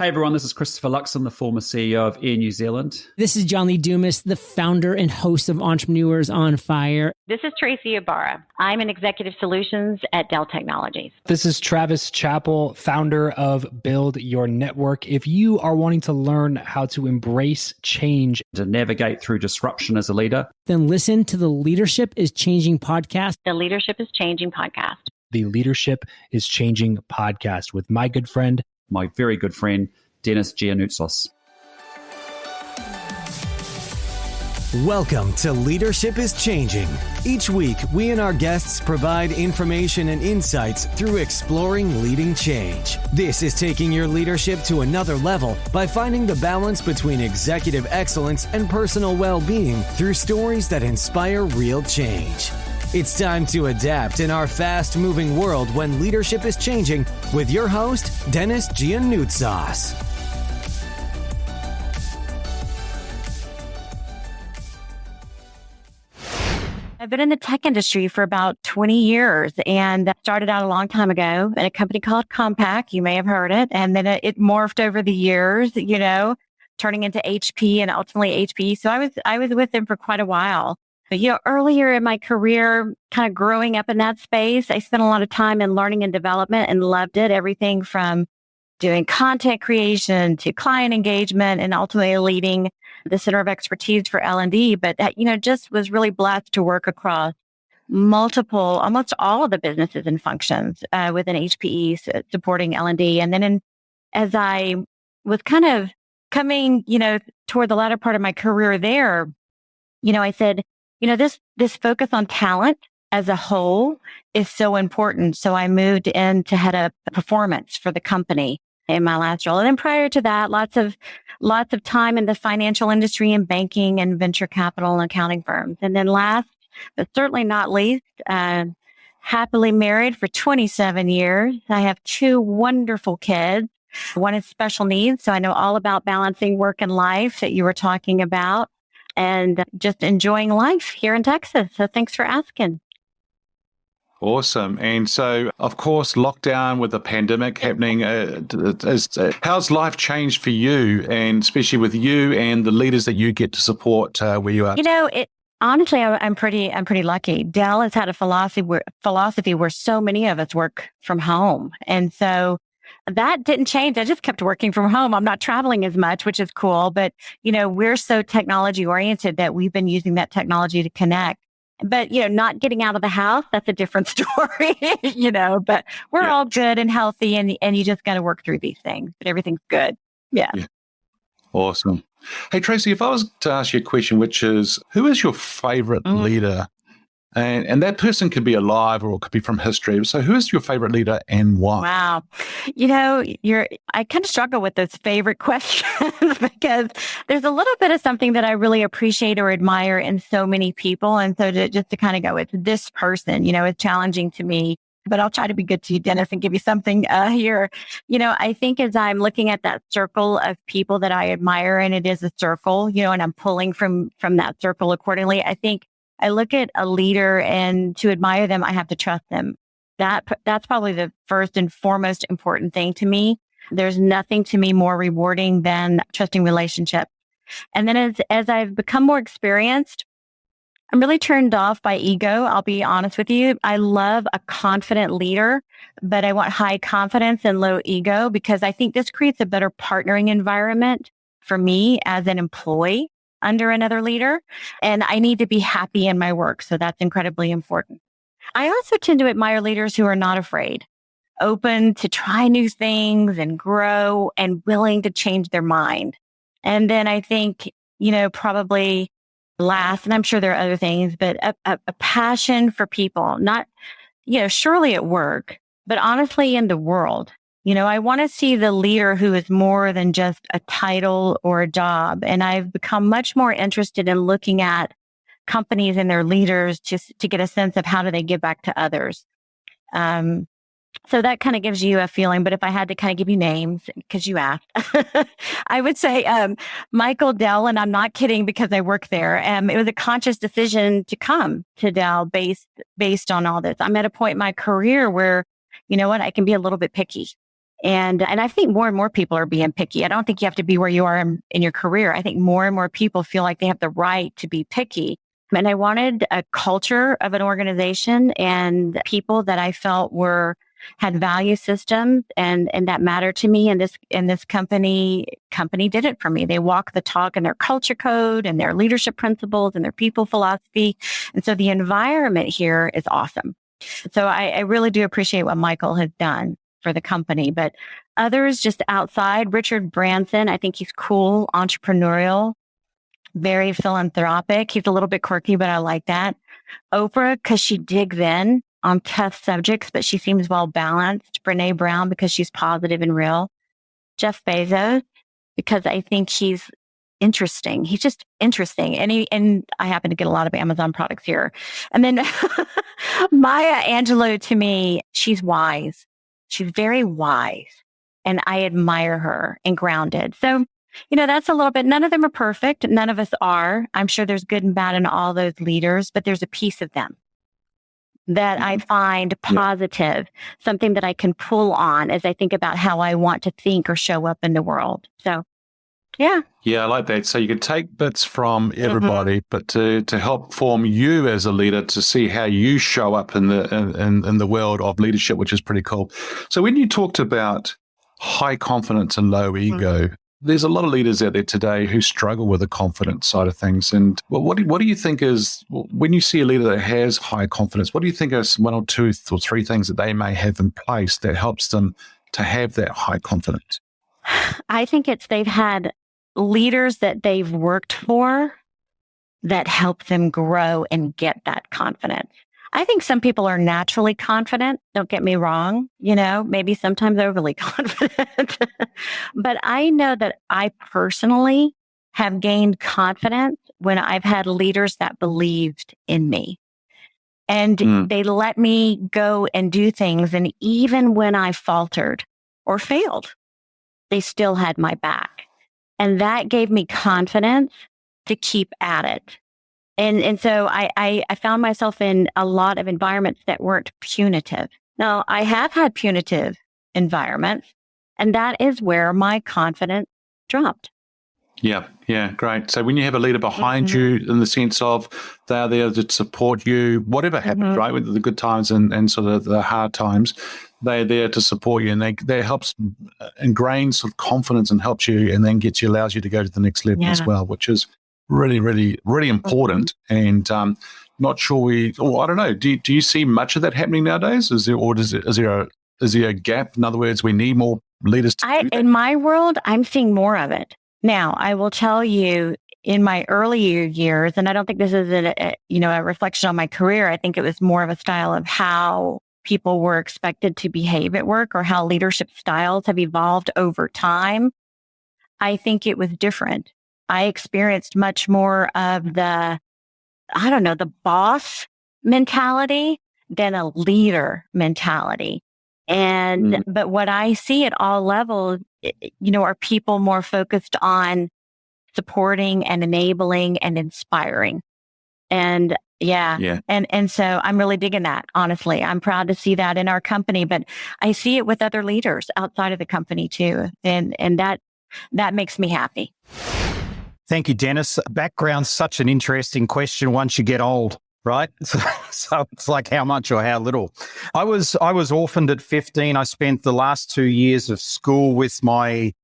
Hey everyone, this is Christopher Luxon, the former CEO of Air New Zealand. This is John Lee Dumas, the founder and host of Entrepreneurs on Fire. This is Tracie Ybarra. I'm in Executive Solutions at Dell Technologies. This is Travis Chappell, founder of Build Your Network. If you are wanting to learn how to embrace change, To navigate through disruption as a leader, Then listen to the Leadership is Changing podcast. The Leadership is Changing podcast. the Leadership is Changing podcast with my good friend, my very good friend, Dennis Giannoutsos. Welcome to Leadership is Changing. Each week, we and our guests provide information and insights through exploring leading change. This is taking your leadership to another level by finding the balance between executive excellence and personal well-being through stories that inspire real change. It's time to adapt in our fast-moving world when leadership is changing with your host, Dennis Giannoutsos. I've been in the tech industry for about 20 years and started out a long time ago at a company called Compaq. You may have heard it. And then it morphed over the years, turning into HP and ultimately HP. So I was with them for quite a while. But, earlier in my career, kind of growing up in that space, I spent a lot of time in learning and development and loved it. Everything from doing content creation to client engagement and ultimately leading the Center of Expertise for L&D. But, just was really blessed to work across almost all of the businesses and functions within HPE supporting L&D. And then as I was kind of coming, toward the latter part of my career there, I said, this focus on talent as a whole is so important. So I moved in to head up performance for the company in my last role. And then prior to that, lots of time in the financial industry and banking and venture capital and accounting firms. And then last, but certainly not least, happily married for 27 years. I have two wonderful kids. One is special needs. So I know all about balancing work and life that you were talking about, and just enjoying life here in Texas. So thanks for asking. Awesome. And so, of course, lockdown with the pandemic happening, how's life changed for you, and especially with you and the leaders that you get to support where you are? Honestly, I'm pretty lucky. Dell has had a philosophy where so many of us work from home. And so that didn't change. I just kept working from home. I'm not traveling as much, which is cool. But, we're so technology oriented that we've been using that technology to connect. But, not getting out of the house, that's a different story, but we're all good and healthy, and you just got to work through these things, but everything's good. Yeah. Awesome. Hey, Tracie, if I was to ask you a question, which is, who is your favorite leader? And that person could be alive or it could be from history. So who is your favorite leader and why? Wow. I kind of struggle with those favorite questions because there's a little bit of something that I really appreciate or admire in so many people. And so just to kind of go, it's this person, it's challenging to me, but I'll try to be good to you, Dennis, and give you something here. I think as I'm looking at that circle of people that I admire, and it is a circle, and I'm pulling from that circle accordingly, I think I look at a leader, and to admire them, I have to trust them. That's probably the first and foremost important thing to me. There's nothing to me more rewarding than trusting relationships. And then as I've become more experienced, I'm really turned off by ego. I'll be honest with you. I love a confident leader, but I want high confidence and low ego because I think this creates a better partnering environment for me as an employee under another leader. And I need to be happy in my work. So that's incredibly important. I also tend to admire leaders who are not afraid, open to try new things and grow and willing to change their mind. And then I think, probably last, and I'm sure there are other things, but a passion for people, not, surely at work, but honestly in the world. I want to see the leader who is more than just a title or a job. And I've become much more interested in looking at companies and their leaders just to get a sense of how do they give back to others. So that kind of gives you a feeling. But if I had to kind of give you names, because you asked, I would say Michael Dell, and I'm not kidding because I work there. It was a conscious decision to come to Dell based on all this. I'm at a point in my career where, I can be a little bit picky. And I think more and more people are being picky. I don't think you have to be where you are in your career. I think more and more people feel like they have the right to be picky. And I wanted a culture of an organization and people that I felt had value systems and that mattered to me. And this company did it for me. They walk the talk in their culture code and their leadership principles and their people philosophy. And so the environment here is awesome. So I really do appreciate what Michael has done for the company, but others just outside, Richard Branson, I think he's cool, entrepreneurial, very philanthropic. He's a little bit quirky, but I like that. Oprah, because she digs in on tough subjects, but she seems well balanced. Brene Brown, because she's positive and real. Jeff Bezos, because I think he's interesting. He's just interesting. And I happen to get a lot of Amazon products here. And then Maya Angelou, to me, she's wise. She's very wise. And I admire her and grounded. So, that's a little bit, none of them are perfect. None of us are. I'm sure there's good and bad in all those leaders, but there's a piece of them that I find positive, something that I can pull on as I think about how I want to think or show up in the world. So, yeah. Yeah, I like that. So you can take bits from everybody, but to help form you as a leader to see how you show up in the world of leadership, which is pretty cool. So when you talked about high confidence and low ego, there's a lot of leaders out there today who struggle with the confidence side of things. And what do you think is, when you see a leader that has high confidence, what do you think is one or two or three things that they may have in place that helps them to have that high confidence? I think they've had leaders that they've worked for that help them grow and get that confidence. I think some people are naturally confident. Don't get me wrong. Maybe sometimes overly confident. But I know that I personally have gained confidence when I've had leaders that believed in me. And they let me go and do things. And even when I faltered or failed, they still had my back. And that gave me confidence to keep at it. And so I found myself in a lot of environments that weren't punitive. Now, I have had punitive environments, and that is where my confidence dropped. Yeah, great. So when you have a leader behind you, in the sense of they're there to support you, whatever happens, right, with the good times and sort of the hard times, they're there to support you, and they helps ingrain sort of confidence and helps you, and then allows you to go to the next level as well, which is really, really, really important. And not sure I don't know. Do you see much of that happening nowadays? Is there a gap? In other words, we need more leaders to do that? In my world, I'm seeing more of it. Now, I will tell you, in my earlier years, and I don't think this is a reflection on my career. I think it was more of a style of how people were expected to behave at work, or how leadership styles have evolved over time. I think it was different. I experienced much more of the boss mentality than a leader mentality. And, but what I see at all levels, are people more focused on supporting and enabling and inspiring. And and so I'm really digging that, honestly. I'm proud to see that in our company, but I see it with other leaders outside of the company too. And that makes me happy. Thank you, Dennis. Background's such an interesting question once you get old, right? So it's like how much or how little. I was orphaned at 15. I spent the last 2 years of school with my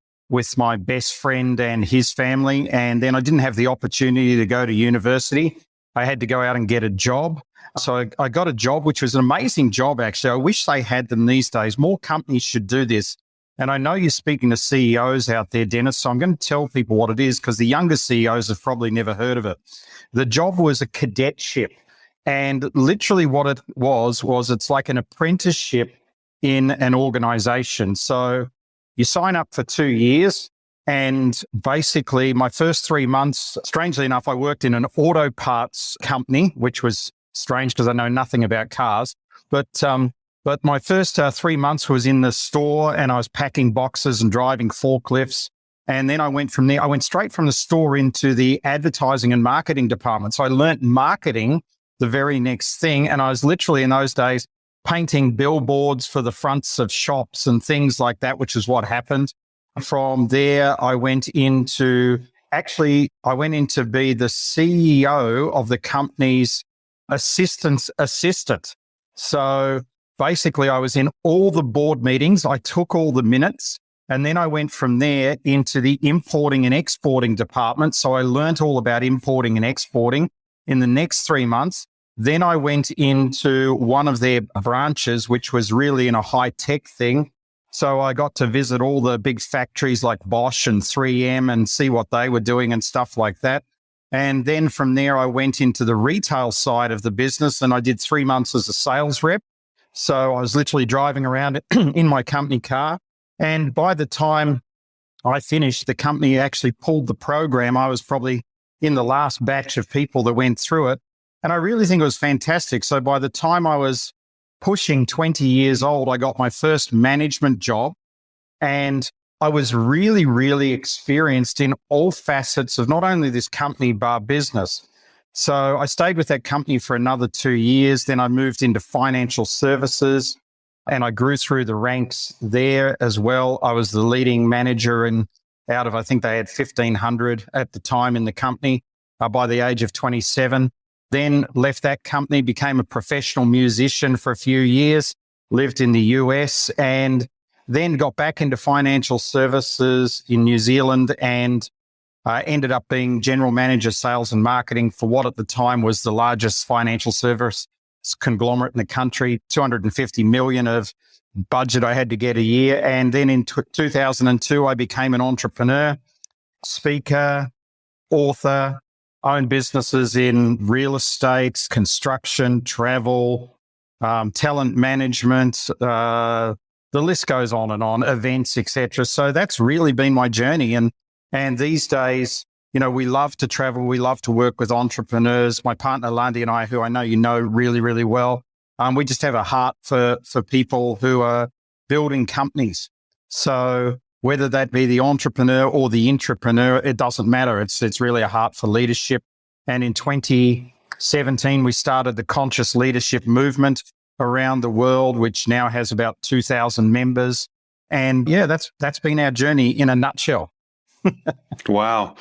best friend and his family, and then I didn't have the opportunity to go to university. I had to go out and get a job. So I got a job, which was an amazing job, actually. I wish they had them these days. More companies should do this. And I know you're speaking to CEOs out there, Dennis, so I'm going to tell people what it is, because the younger CEOs have probably never heard of it. The job was a cadetship. And literally what it was it's like an apprenticeship in an organization. So you sign up for 2 years, and basically my first 3 months, strangely enough, I worked in an auto parts company, which was strange because I know nothing about cars. But my first 3 months was in the store, and I was packing boxes and driving forklifts. And then I went from there. I went straight from the store into the advertising and marketing department. So I learned marketing the very next thing. And I was literally in those days painting billboards for the fronts of shops and things like that, which is what happened. From there, I went into be the CEO of the company's assistant. So basically, I was in all the board meetings. I took all the minutes. And then I went from there into the importing and exporting department. So I learned all about importing and exporting in the next 3 months. Then I went into one of their branches, which was really in a high-tech thing. So I got to visit all the big factories like Bosch and 3M and see what they were doing and stuff like that. And then from there, I went into the retail side of the business, and I did 3 months as a sales rep. So I was literally driving around in my company car. And by the time I finished, the company actually pulled the program. I was probably in the last batch of people that went through it. And I really think it was fantastic. So by the time I was pushing 20 years old, I got my first management job. And I was really, really experienced in all facets of not only this company, bar business. So I stayed with that company for another 2 years. Then I moved into financial services. And I grew through the ranks there as well. I was the leading manager out of, I think they had 1,500 at the time in the company by the age of 27. Then left that company, became a professional musician for a few years, lived in the US, and then got back into financial services in New Zealand and ended up being general manager, sales and marketing for what at the time was the largest financial service conglomerate in the country, 250 million of budget I had to get a year. And then in 2002, I became an entrepreneur, speaker, author, owned businesses in real estate, construction, travel, talent management, the list goes on, events, etc. So that's really been my journey. And these days, we love to travel. We love to work with entrepreneurs. My partner, Landy, and I, who I know you know really, really well, we just have a heart for people who are building companies. So whether that be the entrepreneur or the intrapreneur, it doesn't matter. It's really a heart for leadership. And in 2017, we started the Conscious Leadership Movement around the world, which now has about 2,000 members. And yeah, that's been our journey in a nutshell. Wow.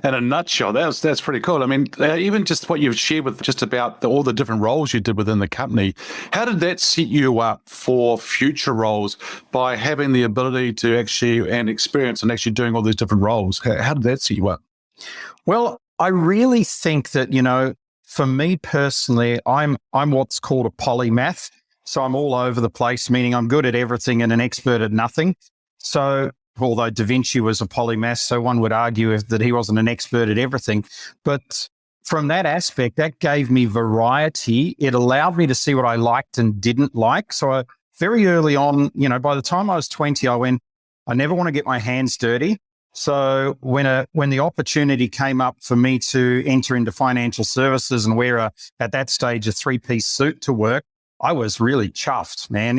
In a nutshell, that's pretty cool. I mean, even just what you've shared with just about all the different roles you did within the company, how did that set you up for future roles by having the ability to actually and experience and actually doing all these different roles? How did that set you up? Well, I really think that, for me personally, I'm what's called a polymath. So I'm all over the place, meaning I'm good at everything and an expert at nothing. So although Da Vinci was a polymath, so one would argue that he wasn't an expert at everything. But from that aspect, that gave me variety. It allowed me to see what I liked and didn't like. So very early on, by the time I was 20, I went, I never want to get my hands dirty. So when the opportunity came up for me to enter into financial services and wear at that stage, a 3-piece suit to work, I was really chuffed, man,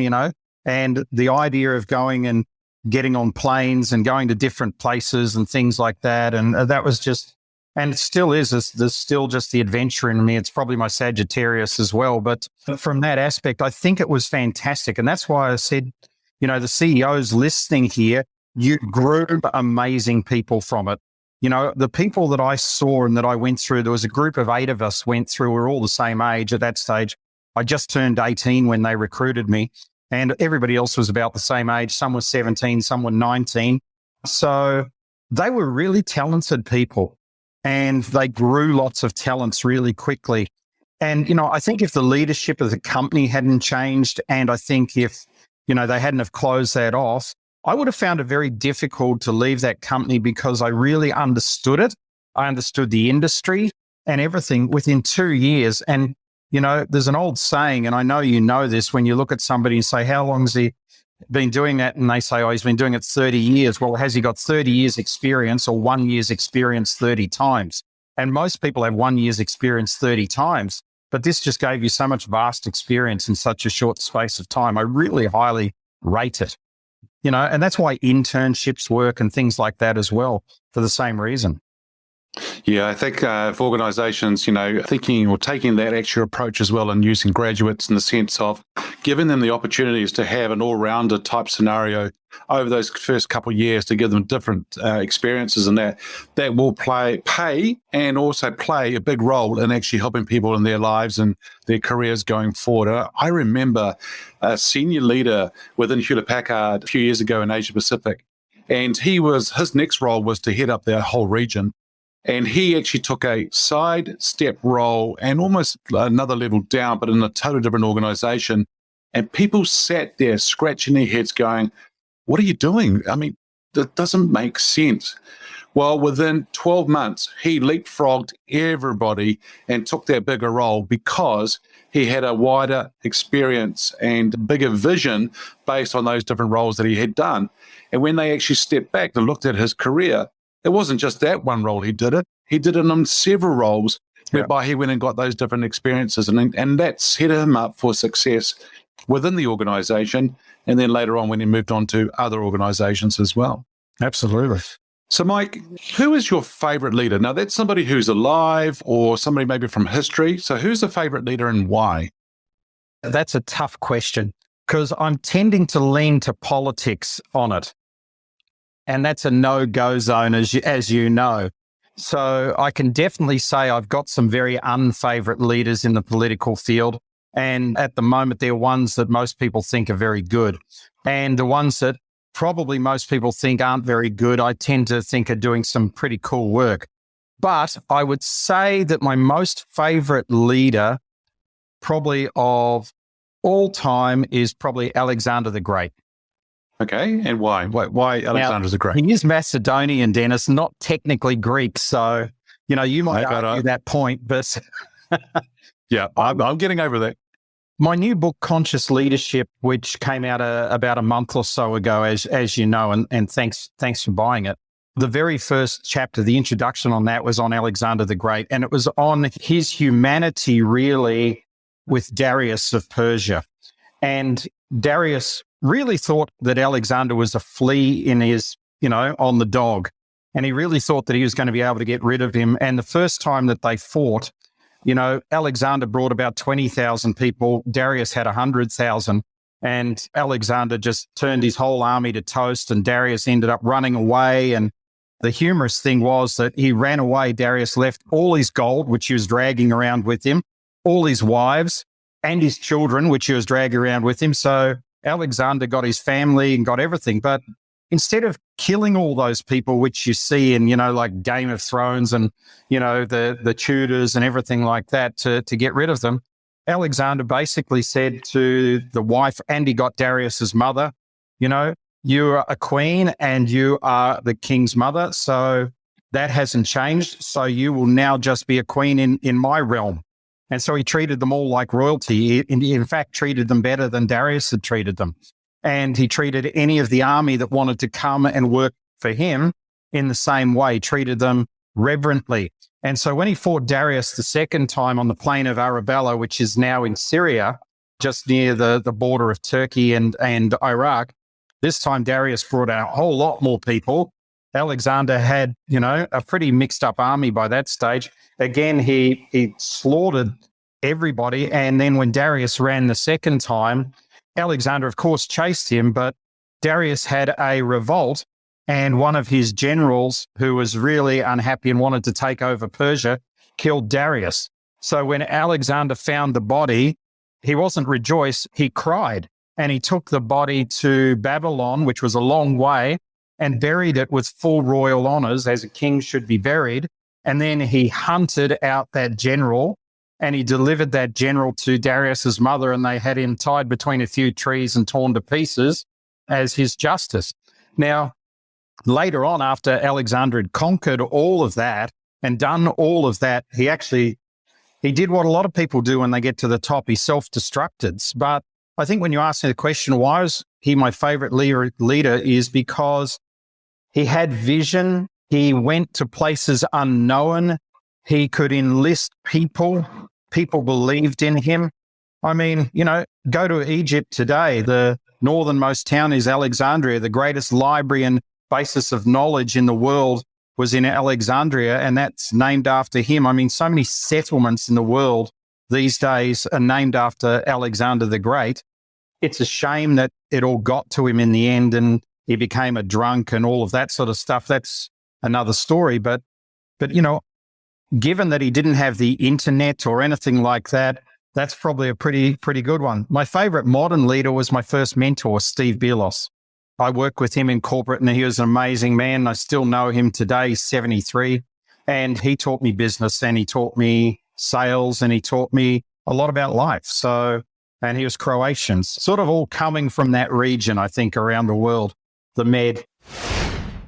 and the idea of going and getting on planes and going to different places and things like that. And that was just, and it still is, there's still just the adventure in me. It's probably my Sagittarius as well. But from that aspect, I think it was fantastic. And that's why I said, the CEOs listening here, you grew amazing people from it. The people that I saw and that I went through, there was a group of 8 of us went through, we were all the same age at that stage. I just turned 18 when they recruited me. And everybody else was about the same age. Some were 17, some were 19. So they were really talented people and they grew lots of talents really quickly. And, I think if the leadership of the company hadn't changed, and I think if, they hadn't have closed that off, I would have found it very difficult to leave that company because I really understood it. I understood the industry and everything within 2 years. And there's an old saying, and I know you know this, when you look at somebody and say, how long has he been doing that? And they say, oh, he's been doing it 30 years. Well, has he got 30 years experience or 1 year's experience 30 times? And most people have 1 year's experience 30 times, but this just gave you so much vast experience in such a short space of time. I really highly rate it, and that's why internships work and things like that as well, for the same reason. Yeah, I think if organizations, thinking or taking that extra approach as well and using graduates in the sense of giving them the opportunities to have an all-rounder type scenario over those first couple of years to give them different experiences, and that will pay and also play a big role in actually helping people in their lives and their careers going forward. I remember a senior leader within Hewlett-Packard a few years ago in Asia Pacific, and his next role was to head up their whole region. And he actually took a sidestep role and almost another level down, but in a totally different organization. And people sat there scratching their heads going, what are you doing? I mean, that doesn't make sense. Well, within 12 months, he leapfrogged everybody and took that bigger role because he had a wider experience and bigger vision based on those different roles that he had done. And when they actually stepped back and looked at his career, it wasn't just that one role he did it. He did it on several roles whereby he went and got those different experiences. And that set him up for success within the organization. And then later on when he moved on to other organizations as well. Absolutely. So, Mike, who is your favorite leader? Now, that's somebody who's alive or somebody maybe from history. So who's a favorite leader and why? That's a tough question because I'm tending to lean to politics on it. And that's a no-go zone, as you know. So I can definitely say I've got some very unfavorite leaders in the political field. And at the moment, they're ones that most people think are very good. And the ones that probably most people think aren't very good, I tend to think are doing some pretty cool work. But I would say that my most favorite leader probably of all time is probably Alexander the Great. Okay, and why? Why Alexander the Great? He is Macedonian, Dennis, not technically Greek. So, you might argue that point, but... Yeah, I'm getting over that. My new book, Conscious Leadership, which came out about a month or so ago, as you know, and thanks for buying it. The very first chapter, the introduction on that was on Alexander the Great, and it was on his humanity, really, with Darius of Persia. And Darius really thought that Alexander was a flea in his, on the dog. And he really thought that he was going to be able to get rid of him. And the first time that they fought, Alexander brought about 20,000 people. Darius had 100,000. And Alexander just turned his whole army to toast, and Darius ended up running away. And the humorous thing was that he ran away. Darius left all his gold, which he was dragging around with him, all his wives and his children, which he was dragging around with him. So Alexander got his family and got everything. But instead of killing all those people, which you see in, like Game of Thrones and, the Tudors and everything like that to get rid of them, Alexander basically said to the wife, and he got Darius's mother, you are a queen and you are the king's mother. So that hasn't changed. So you will now just be a queen in my realm. And so he treated them all like royalty. He, in fact, treated them better than Darius had treated them. And he treated any of the army that wanted to come and work for him in the same way, treated them reverently. And so when he fought Darius the second time on the plain of Arabella, which is now in Syria, just near the border of Turkey and Iraq, this time Darius brought out a whole lot more people. Alexander had, a pretty mixed up army by that stage. Again, he slaughtered everybody. And then when Darius ran the second time, Alexander, of course, chased him, but Darius had a revolt, and one of his generals, who was really unhappy and wanted to take over Persia, killed Darius. So when Alexander found the body, he wasn't rejoiced, he cried, and he took the body to Babylon, which was a long way, and buried it with full royal honors, as a king should be buried. And then he hunted out that general, and he delivered that general to Darius's mother, and they had him tied between a few trees and torn to pieces as his justice. Now, later on, after Alexander had conquered all of that and done all of that, he did what a lot of people do when they get to the top. He self-destructed. But I think when you ask me the question, why is he my favorite leader, is because he had vision. He went to places unknown. He could enlist people. People believed in him. I mean, go to Egypt today. The northernmost town is Alexandria, the greatest library and basis of knowledge in the world was in Alexandria, and that's named after him. I mean, so many settlements in the world these days are named after Alexander the Great. It's a shame that it all got to him in the end and he became a drunk and all of that sort of stuff. That's another story. But given that he didn't have the internet or anything like that, that's probably a pretty good one. My favorite modern leader was my first mentor, Steve Bielos. I worked with him in corporate and he was an amazing man. I still know him today, he's 73. And he taught me business and he taught me sales and he taught me a lot about life. And he was Croatian, sort of all coming from that region, I think, around the world, the Med.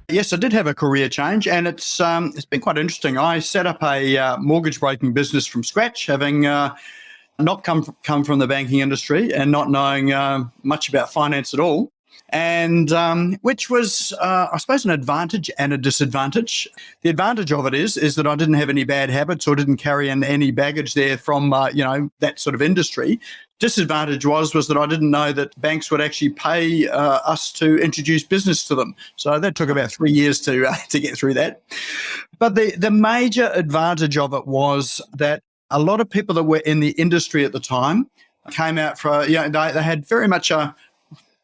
Yes, I did have a career change, and it's been quite interesting. I set up a mortgage broking business from scratch, having not come from the banking industry and not knowing much about finance at all. And which was, I suppose, an advantage and a disadvantage. The advantage of it is that I didn't have any bad habits or didn't carry in any baggage there from, that sort of industry. Disadvantage was that I didn't know that banks would actually pay us to introduce business to them. So that took about 3 years to get through that. But the major advantage of it was that a lot of people that were in the industry at the time came out for, they had very much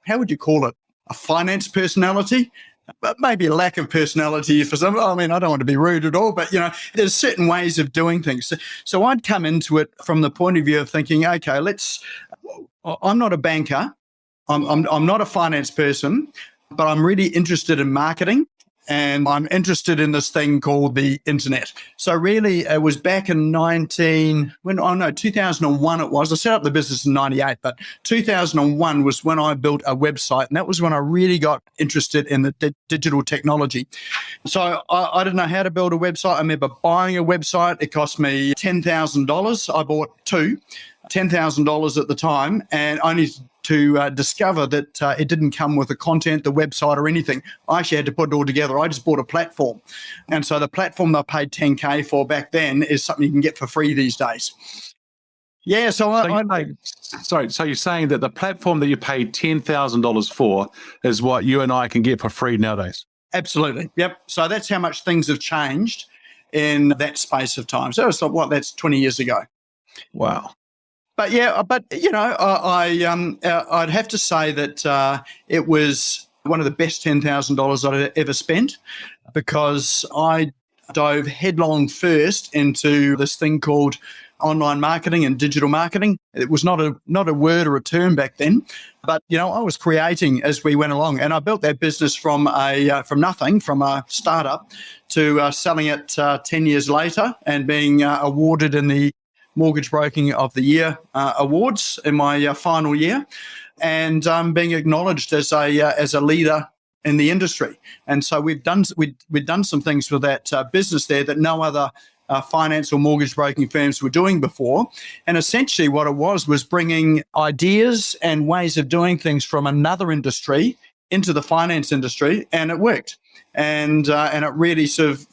how would you call it? A finance personality, but maybe a lack of personality for some. I mean, I don't want to be rude at all, but, there's certain ways of doing things. So I'd come into it from the point of view of thinking, okay, I'm not a banker. I'm not a finance person, but I'm really interested in marketing. And I'm interested in this thing called the internet. So really, it was back in 2001 it was. I set up the business in 98, but 2001 was when I built a website. And that was when I really got interested in the digital technology. So I didn't know how to build a website. I remember buying a website. It cost me $10,000. I bought two, $10,000 at the time, and only to discover that it didn't come with the content, the website or anything. I actually had to put it all together. I just bought a platform. And so the platform that I paid $10K for back then is something you can get for free these days. Yeah, so Absolutely. Yep. So that's how much things have changed in that space of time. So it's like, that's 20 years ago. Wow. But I'd have to say that it was one of the best $10,000 I'd ever spent, because I dove headlong first into this thing called online marketing and digital marketing. It was not a word or a term back then, but I was creating as we went along, and I built that business from nothing, from a startup, to selling it 10 years later and being awarded in the Mortgage Broking of the Year awards in my final year, and being acknowledged as a leader in the industry. And so we'd done some things for that business there that no other finance or mortgage broking firms were doing before. And essentially what it was bringing ideas and ways of doing things from another industry into the finance industry, and it worked. And it really sort of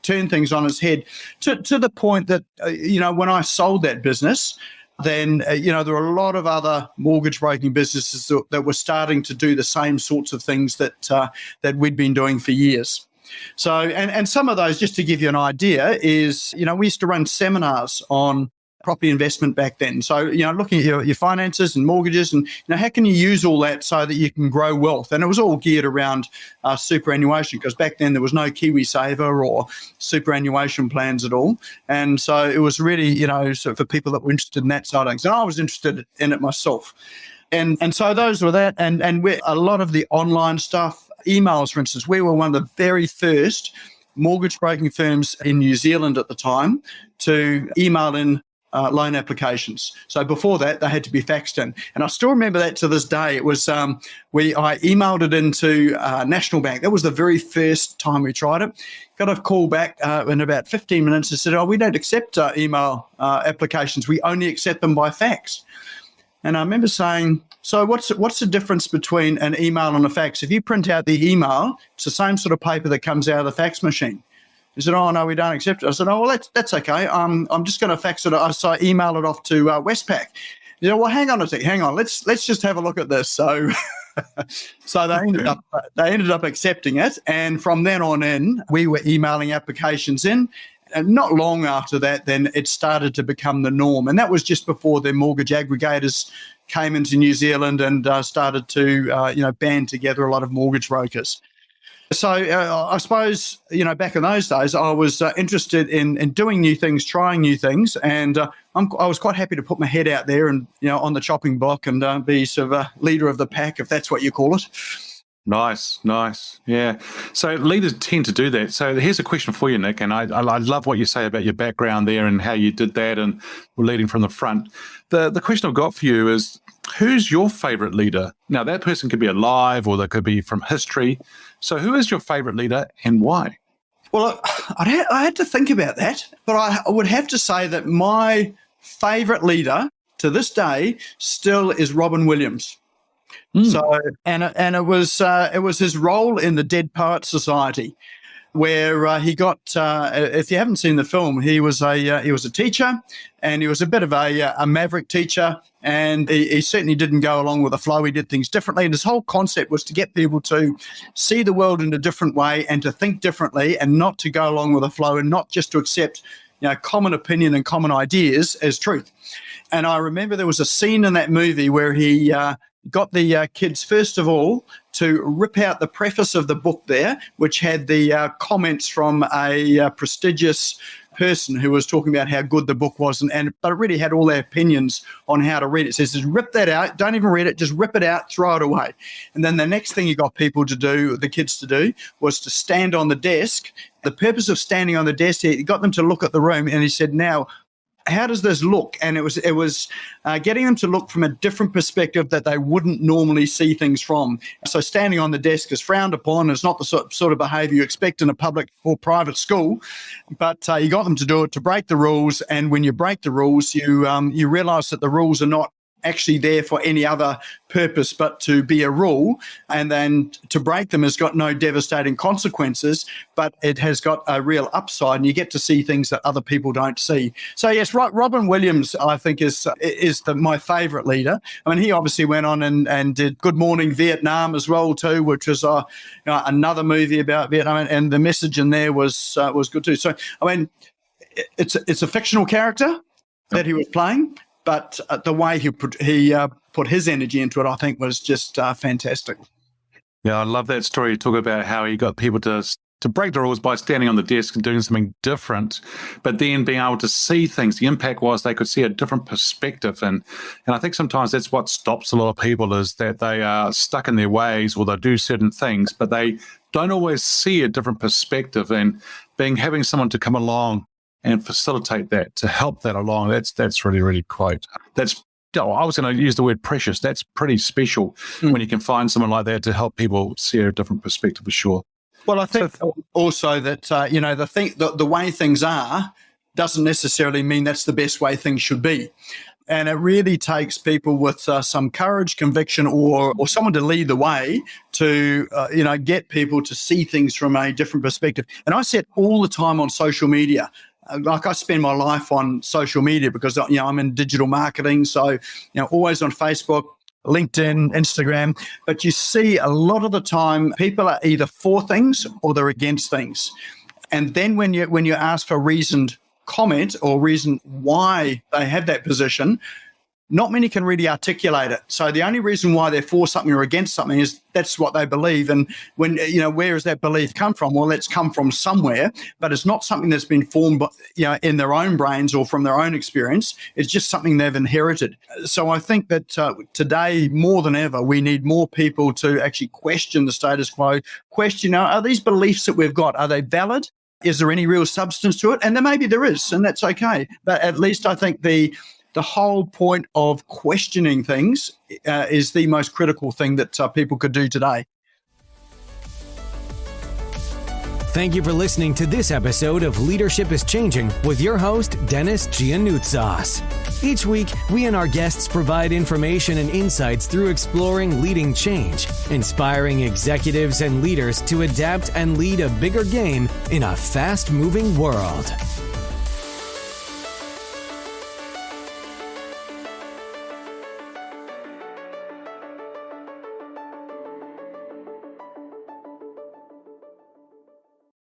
turned things on its head to the point that, when I sold that business, then, there were a lot of other mortgage broking businesses that were starting to do the same sorts of things that we'd been doing for years. So, and some of those, just to give you an idea, is, we used to run seminars on property investment back then. So, looking at your finances and mortgages and, how can you use all that so that you can grow wealth? And it was all geared around superannuation, because back then there was no KiwiSaver or superannuation plans at all. And so it was really, so for people that were interested in that side of things. And I was interested in it myself. And so those were that. And a lot of the online stuff, emails, for instance, we were one of the very first mortgage broking firms in New Zealand at the time to email in loan applications. So before that, they had to be faxed in. And I still remember that to this day. It was I emailed it into National Bank. That was the very first time we tried it. Got a call back in about 15 minutes and said, we don't accept email applications. We only accept them by fax. And I remember saying, so what's the difference between an email and a fax? If you print out the email, it's the same sort of paper that comes out of the fax machine. He said, no, we don't accept it. I said, well, that's okay. I'm just going to fax it. So I email it off to Westpac. Well, hang on a sec. Hang on. Let's just have a look at this. So So they ended up accepting it. And from then on in, we were emailing applications in. And not long after that, then it started to become the norm. And that was just before the mortgage aggregators came into New Zealand and started to, band together a lot of mortgage brokers. So I suppose, back in those days, I was interested in doing new things, trying new things. And I was quite happy to put my head out there and, on the chopping block and be sort of a leader of the pack, if that's what you call it. Nice. Yeah. So leaders tend to do that. So here's a question for you, Nick, and I love what you say about your background there and how you did that and were leading from the front. The question I've got for you is, who's your favorite leader? Now, that person could be alive or they could be from history. So who is your favorite leader and why? Well, I had to think about that, but I would have to say that my favorite leader to this day still is Robin Williams. So, and it was his role in the Dead Poets Society, where he got. If you haven't seen the film, he was a teacher, and he was a bit of a maverick teacher, and he certainly didn't go along with the flow. He did things differently, and his whole concept was to get people to see the world in a different way and to think differently, and not to go along with the flow, and not just to accept common opinion and common ideas as truth. And I remember there was a scene in that movie where he got the kids, first of all, to rip out the preface of the book there, which had the comments from a prestigious person who was talking about how good the book was, but it really had all their opinions on how to read it. So he says, rip that out, don't even read it, just rip it out, throw it away. And then the next thing he got people to do, the kids to do, was to stand on the desk. The purpose of standing on the desk, he got them to look at the room, and he said, now, how does this look? And it was getting them to look from a different perspective that they wouldn't normally see things from. So standing on the desk is frowned upon. It's not the sort of behaviour you expect in a public or private school. But you got them to do it to break the rules. And when you break the rules, you realise that the rules are not actually there for any other purpose but to be a rule, and then to break them has got no devastating consequences, but it has got a real upside, and you get to see things that other people don't see. So yes, Robin Williams, I think, is my favourite leader. I mean, he obviously went on and did Good Morning Vietnam as well too, which was another movie about Vietnam, and the message in there was good too. So I mean, it's a fictional character that he was playing, but the way he put his energy into it, I think, was just fantastic. Yeah, I love that story. You talk about how he got people to break the rules by standing on the desk and doing something different, but then being able to see things. The impact was they could see a different perspective. And I think sometimes that's what stops a lot of people, is that they are stuck in their ways, or they do certain things, but they don't always see a different perspective. And having someone to come along and facilitate that, to help that along, that's really, really quite. I was going to use the word precious. That's pretty special when you can find someone like that to help people see a different perspective, for sure. Well, I think also that, the way things are doesn't necessarily mean that's the best way things should be. And it really takes people with some courage, conviction, or someone to lead the way to, get people to see things from a different perspective. And I see it all the time on social media. Like, I spend my life on social media because, I'm in digital marketing. So, always on Facebook, LinkedIn, Instagram. But you see a lot of the time people are either for things or they're against things. And then when you ask for reasoned comment or reason why they have that position, not many can really articulate it. So the only reason why they're for something or against something is that's what they believe. And when, where does that belief come from? Well, it's come from somewhere, but it's not something that's been formed, in their own brains or from their own experience. It's just something they've inherited. So I think that today, more than ever, we need more people to actually question the status quo, question, are these beliefs that we've got, are they valid? Is there any real substance to it? And then maybe there is, and that's okay. But at least I think the whole point of questioning things is the most critical thing that people could do today. Thank you for listening to this episode of Leadership is Changing with your host, Dennis Giannoutsas. Each week, we and our guests provide information and insights through exploring leading change, inspiring executives and leaders to adapt and lead a bigger game in a fast-moving world.